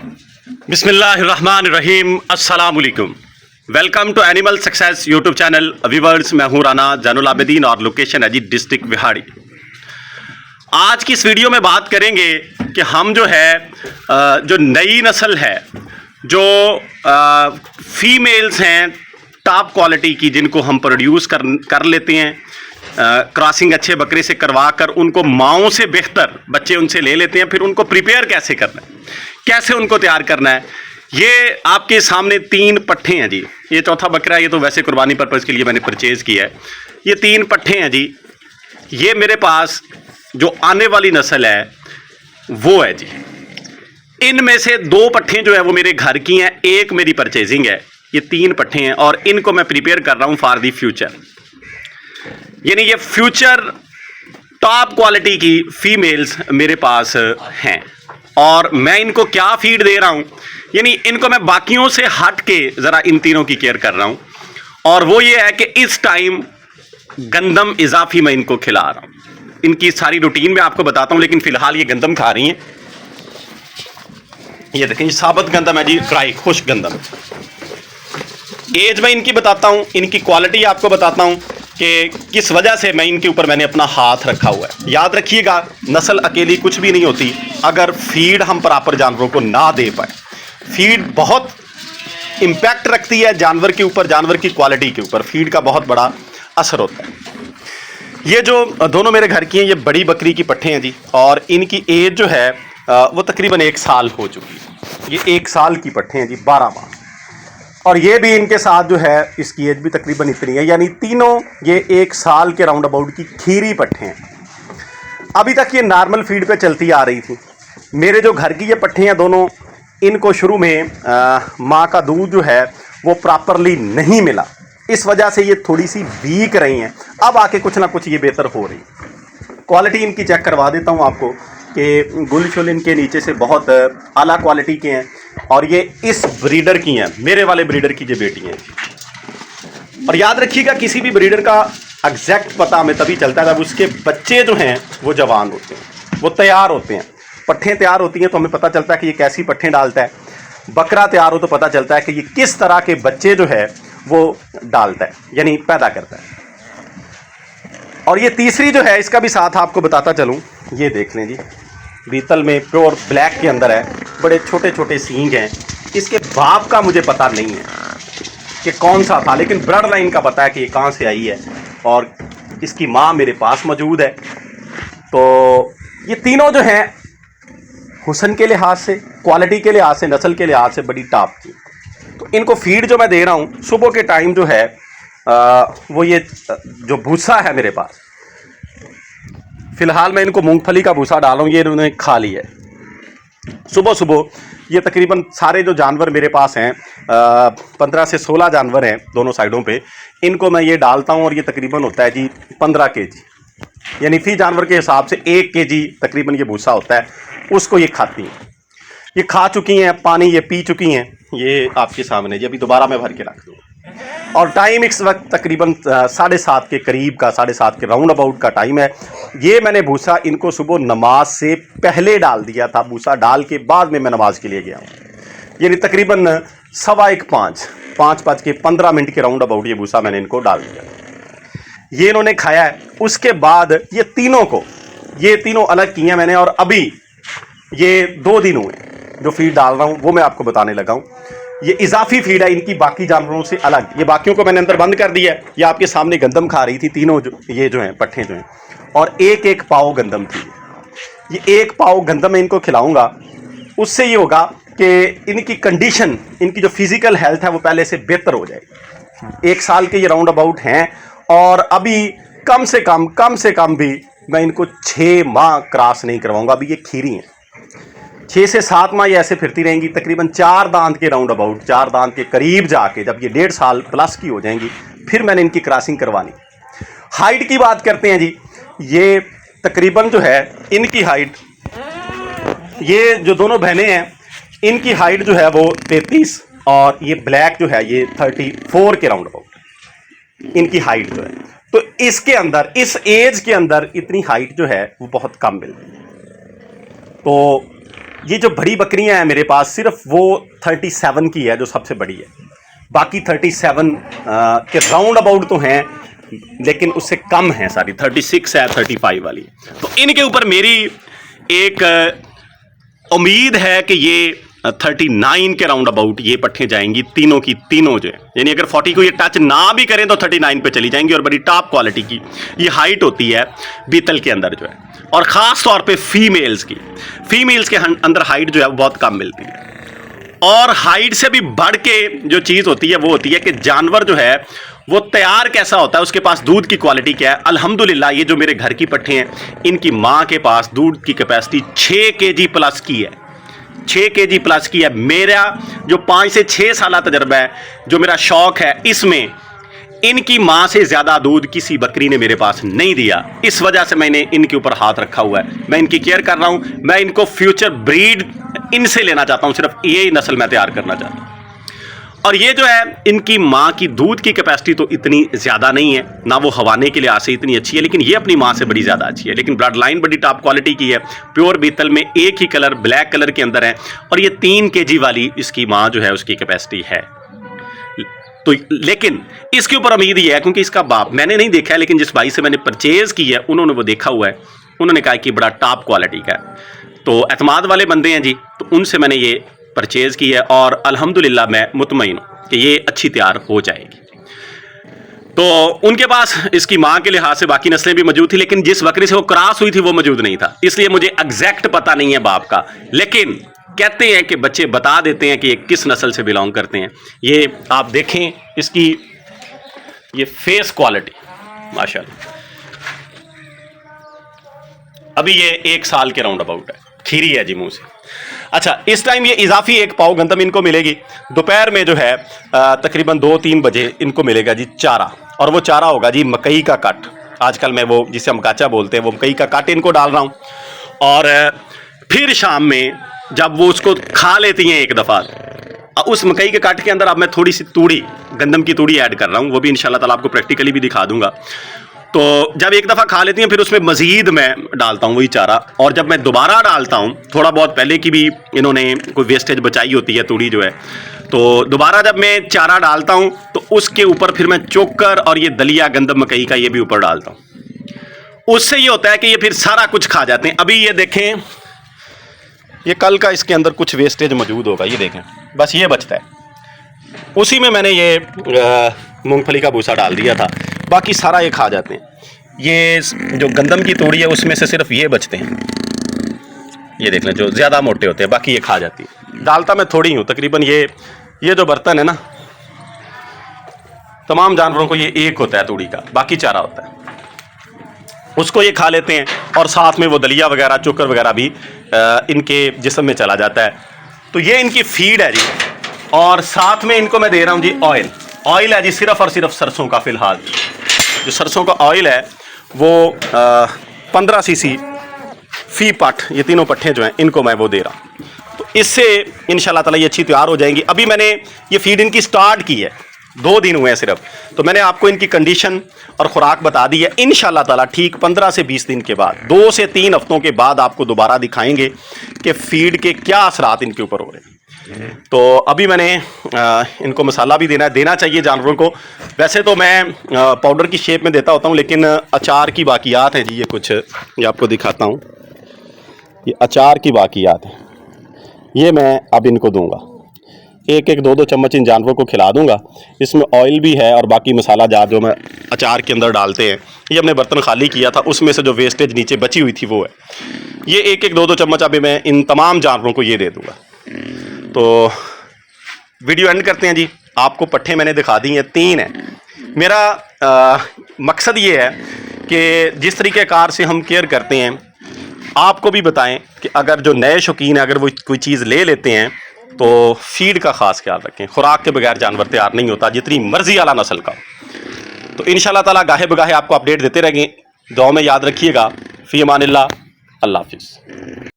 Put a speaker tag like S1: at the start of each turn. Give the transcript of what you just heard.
S1: बिस्मिल्लाहिर्रहमानिर्रहीम, अस्सलाम वालेकुम। Welcome to animal success YouTube channel. Viewers, मैं हूं राना जैनुल आबिदीन और लोकेशन है जी डिस्ट्रिक्ट बिहाड़ी। आज की इस वीडियो में बात करेंगे कि हम जो है जो नई नस्ल है, जो फीमेल्स हैं टॉप क्वालिटी की, जिनको हम प्रोड्यूस कर लेते हैं, क्रॉसिंग अच्छे बकरे से करवा कर उनको माओं से बेहतर बच्चे उनसे ले लेते हैं। फिर उनको प्रिपेयर कैसे करना है, कैसे उनको तैयार करना है, ये आपके सामने 3 पट्ठे हैं जी। ये चौथा बकरा है, ये तो वैसे कुर्बानी पर्पज़ के लिए मैंने परचेज़ किया है। ये 3 पट्ठे हैं जी। ये मेरे पास जो आने वाली नस्ल है वो है जी। इनमें से 2 पट्ठे जो है वो मेरे घर की हैं, एक मेरी परचेजिंग है। ये 3 पट्ठे हैं और इनको मैं प्रिपेयर कर रहा हूँ फॉर दी फ्यूचर। यानी ये फ्यूचर टॉप क्वालिटी की फीमेल्स मेरे पास हैं और मैं इनको क्या फीड दे रहा हूँ, यानी इनको मैं बाकियों से हट के ज़रा इन तीनों की केयर कर रहा हूँ। और वो ये है कि इस टाइम गंदम इजाफी मैं इनको खिला रहा हूँ। इनकी सारी रूटीन मैं आपको बताता हूँ, लेकिन फ़िलहाल ये गंदम खा रही हैं। ये देखें, साबुत गंदम है जी, ड्राई खुश्क गंदम। एज मैं इनकी बताता हूँ, इनकी क्वालिटी आपको बताता हूँ कि किस वजह से मैंने अपना हाथ रखा हुआ है। याद रखिएगा, नस्ल अकेली कुछ भी नहीं होती अगर फीड हम प्रॉपर जानवरों को ना दे पाए। फीड बहुत इम्पैक्ट रखती है जानवर के ऊपर, जानवर की क्वालिटी के ऊपर फीड का बहुत बड़ा असर होता है। ये जो दोनों मेरे घर की हैं, ये बड़ी बकरी की पट्ठे हैं जी, और इनकी एज जो है वो तकरीबन 1 साल हो चुकी है। ये 1 साल की पट्ठे हैं जी, 12 माह। और ये भी इनके साथ जो है इसकी एज भी तकरीबन इतनी है, यानी तीनों ये 1 साल के राउंड अबाउट की खीरी पट्ठे हैं। अभी तक ये नॉर्मल फीड पे चलती आ रही थी। मेरे जो घर की ये पट्ठे हैं दोनों, इनको शुरू में माँ का दूध जो है वो प्रॉपरली नहीं मिला, इस वजह से ये थोड़ी सी वीक रही हैं। अब आके कुछ ना कुछ ये बेहतर हो रही। क्वालिटी इनकी चेक करवा देता हूँ आपको कि गुलशुल इनके नीचे से बहुत आला क्वालिटी के हैं और ये इस ब्रीडर की हैं, मेरे वाले ब्रीडर की जो बेटी हैं। और याद रखिएगा, किसी भी ब्रीडर का एग्जैक्ट पता हमें तभी चलता है जब उसके बच्चे जो हैं वो जवान होते हैं, वो तैयार होते हैं। पट्ठें तैयार होती हैं तो हमें पता चलता है कि ये कैसी पट्ठें डालता है। बकरा तैयार हो तो पता चलता है कि ये किस तरह के बच्चे जो है वो डालता है, यानी पैदा करता है। और ये तीसरी जो है, इसका भी साथ आपको बताता चलूँ। ये देख लें जी, बीतल में प्योर ब्लैक के अंदर है, बड़े छोटे छोटे सींग हैं। इसके बाप का मुझे पता नहीं है कि कौन सा था, लेकिन ब्लड लाइन का पता है कि ये कहाँ से आई है और इसकी माँ मेरे पास मौजूद है। तो ये तीनों जो हैं हुस्न के लिहाज से, क्वालिटी के लिहाज से, नस्ल के लिहाज से बड़ी टॉप की। तो इनको फीड जो मैं दे रहा हूँ सुबह के टाइम जो है वो ये जो भूसा है मेरे पास, फ़िलहाल मैं इनको मूंगफली का भूसा डाल रहा हूँ। ये इन्होंने खा लिया है सुबह सुबह। ये तकरीबन सारे जो जानवर मेरे पास हैं, 15 से 16 जानवर हैं दोनों साइडों पे, इनको मैं ये डालता हूँ और ये तकरीबन होता है जी 15 kg, यानी फी जानवर के हिसाब से 1 kg तकरीबन ये भूसा होता है। उसको ये खाती हैं, ये खा चुकी हैं, पानी ये पी चुकी हैं। ये आपके सामने जी, अभी दोबारा मैं भर के रख दूँ। और टाइम इस वक्त तकरीबन 7:30 के करीब का, 7:30 के राउंड अबाउट का टाइम है। ये मैंने भूसा इनको सुबह नमाज से पहले डाल दिया था। भूसा डाल के बाद में मैं नमाज के लिए गया हूँ, यानी तकरीबन 5:15 के राउंड अबाउट ये भूसा मैंने इनको डाल दिया। ये इन्होंने खाया है। उसके बाद ये तीनों अलग किए हैं मैंने, और अभी ये 2 दिन हुए जो फीड डाल रहा हूँ वो मैं आपको बताने लगा हूँ। ये इजाफी फीड है इनकी बाकी जानवरों से अलग। ये बाकियों को मैंने अंदर बंद कर दिया है। ये आपके सामने गंदम खा रही थी तीनों, ये जो हैं पट्ठे जो हैं, और 1-1 पाव गंदम थी। ये 1 पाव गंदम मैं इनको खिलाऊंगा। उससे ये होगा कि इनकी कंडीशन, इनकी जो फिजिकल हेल्थ है वो पहले से बेहतर हो जाएगी। 1 साल के ये राउंड अबाउट हैं और अभी कम से कम भी मैं इनको 6 माह क्रॉस नहीं करवाऊंगा। अभी ये खीरी हैं, 6 से 7 माह ये ऐसे फिरती रहेंगी। तकरीबन 4 दांत के राउंड अबाउट, 4 दांत के करीब जाके जब ये 1.5 साल प्लस की हो जाएंगी, फिर मैंने इनकी क्रॉसिंग करवानी। हाइट की बात करते हैं जी, ये तकरीबन जो है इनकी हाइट, ये जो दोनों बहनें हैं इनकी हाइट जो है वो 33, और ये ब्लैक जो है ये 34 के राउंड अबाउट इनकी हाइट जो है। तो इसके अंदर, इस एज के अंदर इतनी हाइट जो है वो बहुत कम मिल रही है। तो ये जो बड़ी बकरियां हैं मेरे पास सिर्फ वो 37 की है जो सबसे बड़ी है, बाकी 37 के राउंड अबाउट तो हैं लेकिन उससे कम है सारी, 36 है, 35 वाली। तो इनके ऊपर मेरी एक उम्मीद है कि ये 39 के राउंड अबाउट ये पट्ठे जाएंगी तीनों की तीनों जो है, यानी अगर 40 को ये टच ना भी करें तो 39 पे चली जाएंगी। और बड़ी टॉप क्वालिटी की ये हाइट होती है बीतल के अंदर जो है, और ख़ास तौर पे फीमेल्स के अंदर हाइट जो है वो बहुत कम मिलती है। और हाइट से भी बढ़ के जो चीज़ होती है वो होती है कि जानवर जो है वो तैयार कैसा होता है, उसके पास दूध की क्वालिटी क्या है। अल्हम्दुलिल्लाह ये जो मेरे घर की पट्ठे हैं इनकी माँ के पास दूध की कैपेसिटी 6 kg प्लस की है, 6 kg प्लस की है। मेरा जो 5 से 6 साल तजर्बा है, जो मेरा शौक है, इसमें इनकी माँ से ज़्यादा दूध किसी बकरी ने मेरे पास नहीं दिया। इस वजह से मैंने इनके ऊपर हाथ रखा हुआ है, मैं इनकी केयर कर रहा हूँ, मैं इनको फ्यूचर ब्रीड इनसे लेना चाहता हूँ, सिर्फ यही नस्ल मैं तैयार करना चाहता हूँ। और ये जो है इनकी माँ की दूध की कैपेसिटी तो इतनी ज़्यादा नहीं है, ना वो हवाने के लिहाज से इतनी अच्छी है, लेकिन ये अपनी माँ से बड़ी ज़्यादा अच्छी है। लेकिन ब्लड लाइन बड़ी टॉप क्वालिटी की है, प्योर बीतल में एक ही कलर ब्लैक कलर के अंदर है, और ये 3 kg वाली इसकी माँ जो है उसकी कैपेसिटी है। तो लेकिन इसके ऊपर उम्मीद ये है क्योंकि इसका बाप मैंने नहीं देखा है, लेकिन जिस भाई से मैंने परचेज़ की है उन्होंने वो देखा हुआ है, उन्होंने कहा कि बड़ा टॉप क्वालिटी का है, तो एतमाद वाले बंदे हैं जी, तो उनसे मैंने ये परचेज़ की है और अल्हम्दुलिल्लाह मैं मुतमईन हूँ कि ये अच्छी तैयार हो जाएगी। तो उनके पास इसकी माँ के लिहाज से बाकी नस्लें भी मौजूद थी, लेकिन जिस बकरी से वो क्रॉस हुई थी वो मौजूद नहीं था, इसलिए मुझे एग्जैक्ट पता नहीं है बाप का। लेकिन कहते हैं कि बच्चे बता देते हैं कि ये किस नस्ल से बिलोंग करते हैं। ये आप देखें इसकी ये फेस क्वालिटी माशाल्लाह, अभी ये 1 साल के राउंड अबाउट है, खीरी है जी मुंह से। अच्छा, इस टाइम ये इजाफी 1 पाव गंदम इनको मिलेगी। दोपहर में जो है तकरीबन 2-3 बजे इनको मिलेगा जी चारा, और वो चारा होगा जी मकई का कट। आजकल मैं वो जिसे हम काचा बोलते हैं वो मकई का कट इनको डाल रहा हूँ, और फिर शाम में जब वो उसको खा लेती हैं एक दफ़ा, उस मकई के कट के अंदर अब मैं थोड़ी सी तूड़ी, गंदम की तूड़ी ऐड कर रहा हूँ, वो भी इंशाल्लाह ताला आपको प्रैक्टिकली भी दिखा दूंगा। तो जब एक दफ़ा खा लेती हैं फिर उसमें मज़ीद मैं डालता हूँ वही चारा, और जब मैं दोबारा डालता हूँ, थोड़ा बहुत पहले की भी इन्होंने कोई वेस्टेज बचाई होती है तूड़ी जो है, तो दोबारा जब मैं चारा डालता हूँ तो उसके ऊपर फिर मैं चोकर और ये दलिया गंदम मकई का ये भी ऊपर डालता हूँ। उससे ये होता है कि ये फिर सारा कुछ खा जाते हैं। अभी ये देखें, ये कल का इसके अंदर कुछ वेस्टेज मौजूद होगा, ये देखें बस ये बचता है, उसी में मैंने ये मूंगफली का भूसा डाल दिया था, बाकी सारा ये खा जाते हैं। ये जो गंदम की तूड़ी है उसमें से सिर्फ ये बचते हैं, ये देख लें जो ज़्यादा मोटे होते हैं, बाकी ये खा जाती है। डालता मैं थोड़ी हूँ, तकरीबन ये जो बर्तन है ना, तमाम जानवरों को ये एक होता है तूड़ी का, बाकी चारा होता है, उसको ये खा लेते हैं, और साथ में वो दलिया वगैरह चोकर वगैरह भी इनके जिस्म में चला जाता है। तो ये इनकी फीड है जी, और साथ में इनको मैं दे रहा हूँ जी ऑयल है जी, सिर्फ और सिर्फ सरसों का। फ़िलहाल जो सरसों का ऑयल है वो 15 cc फी पट, ये तीनों पट्ठे जो हैं इनको मैं वो दे रहा हूँ, तो इससे इंशाल्लाह ताला ये अच्छी तैयार हो जाएंगी। अभी मैंने ये फीड इनकी स्टार्ट की है, 2 दिन हुए हैं सिर्फ, तो मैंने आपको इनकी कंडीशन और ख़ुराक बता दी है। इंशाल्लाह ताला ठीक 15 से 20 दिन के बाद, 2 से 3 हफ्तों के बाद आपको दोबारा दिखाएंगे कि फ़ीड के क्या असरात इनके ऊपर हो रहे हैं। तो अभी मैंने इनको मसाला भी देना चाहिए जानवरों को। वैसे तो मैं पाउडर की शेप में देता होता हूँ, लेकिन अचार की बाकियात हैं जी, ये कुछ ये आपको दिखाता हूँ, ये अचार की बाकियात है, ये मैं अब इनको दूंगा, 1-1, 2-2 चम्मच इन जानवरों को खिला दूंगा। इसमें ऑयल भी है और बाकी मसाला जात जो मैं अचार के अंदर डालते हैं, ये हमने बर्तन खाली किया था, उसमें से जो वेस्टेज नीचे बची हुई थी वो है। ये 1-1, 2-2 चम्मच अभी मैं इन तमाम जानवरों को ये दे दूंगा। तो वीडियो एंड करते हैं जी। आपको पट्ठे मैंने दिखा दी हैं, 3 हैं। मेरा मकसद ये है कि जिस तरीके कार से हम केयर करते हैं, आपको भी बताएं कि अगर जो नए शौकीन हैं, अगर वो कोई चीज़ ले लेते हैं तो फीड का ख़ास ख्याल रखें। खुराक के बगैर जानवर तैयार नहीं होता, जितनी मर्जी आला नस्ल का। तो इंशाल्लाह ताला गाहे बगाहे आपको अपडेट देते रहेंगे। दुआ में याद रखिएगा। फ़ी अमानिल्लाह, अल्लाह हाफ़िज़।